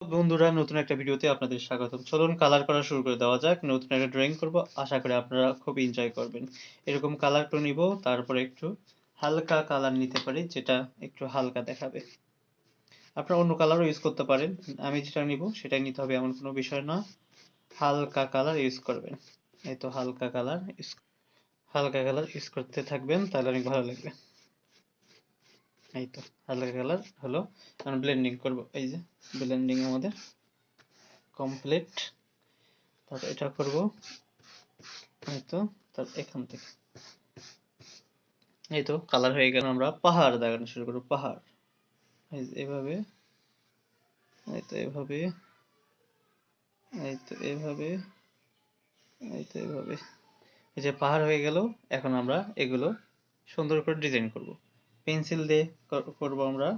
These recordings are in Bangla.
বন্ধুরা, নতুন একটা ভিডিওতে আপনাদের স্বাগতম। চলুন কালার করা শুরু করে দেওয়া যাক। নতুন একটা ড্রয়িং করব, আশা করি আপনারা খুব এনজয় করবেন। এরকম কালার করে নিব, তারপরে একটু হালকা কালার নিতে পারি যেটা একটু হালকা দেখাবে। আপনারা অন্য কালারও ইউজ করতে পারেন, আমি যেটা নিব সেটাই নিতে হবে এমন কোনো বিষয় না। হালকা কালার ইউজ করবেন। এই তো হালকা কালার ইউজ করতে থাকবেন, তাহলে অনেক ভালো লাগবে। এই তো হালকা কালার হলো। এখন ব্লেন্ডিং করব। এই যে ব্লেন্ডিং আমাদের কমপ্লিট। তারপর এটা করব, এই তো। তারপর এখান থেকে এই তো কালার হয়ে গেল। আমরা পাহাড় দেখানো শুরু করব। পাহাড় এই যে এভাবে, এই তো এভাবে, এই তো এভাবে, এই তো এভাবে। এই যে পাহাড় হয়ে গেল। এখন আমরা এগুলো সুন্দর করে ডিজাইন করব। পেন্সিল দিয়ে করব আমরা।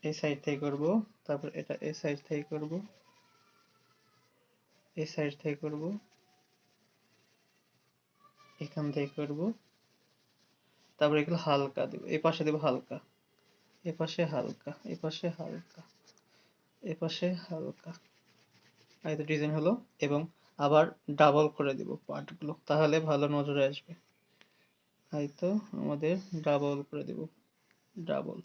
এই সাইড থেকে করব, তারপর এটা এই সাইড থেকে করব, এই সাইড থেকে করব, এখান থেকে করব। তারপর এগুলো হালকা দেব, এই পাশে দেব হালকা, এ পাশে হালকা, এ পাশে হালকা, এ পাশে হালকা। এই তো ডিজাইন হলো। এবং আবার ডাবল করে দিব পার্টগুলো, তাহলে ভালো নজরে আসবে। এই তো আমাদের ডাবল করে দিব, ডাবল।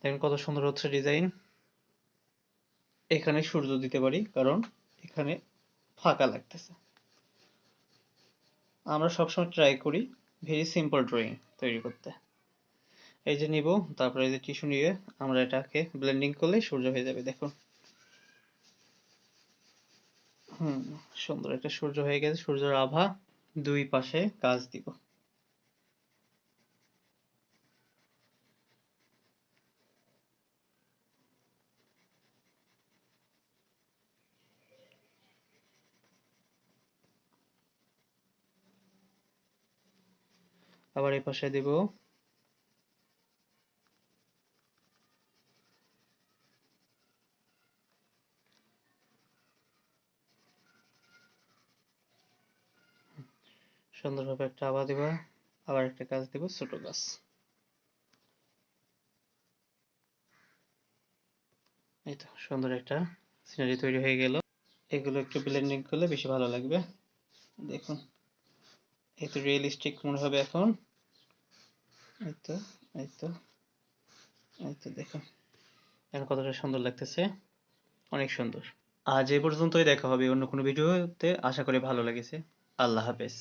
দেখেন কত সুন্দর হচ্ছে ডিজাইন। এখানে সূর্য দিতে পারি, কারণ এখানে ফাঁকা লাগতেছে। আমরা সবসময় ট্রাই করি ভেরি সিম্পল ড্রয়িং তৈরি করতে। এই যে নিব, তারপরে এই যে টিস্যু নিয়ে আমরা এটাকে ব্লেন্ডিং করলেই সূর্য হয়ে যাবে। দেখুন, সুন্দর একটা সূর্য হয়ে গেছে। সূর্যের আভা দুই পাশে কাজ দিব। আবার এই পাশে দিব। সুন্দরভাবে একটা আভা দিব। আবার একটা গাছ দিব, ছোট গাছ। এই তো সুন্দর একটা সিনারি তৈরি হয়ে গেল। এগুলো একটু ব্লেন্ডিং করলে বেশি ভালো লাগবে। দেখুন, এই তো রিয়েলিস্টিক মনে হবে এখন। এই তো, এই তো, এই তো দেখুন এখন কতটা সুন্দর লাগতেছে, অনেক সুন্দর। আজ এ পর্যন্তই, দেখা হবে অন্য কোনো ভিডিওতে। আশা করি ভালো লেগেছে। আল্লাহ হাফেজ।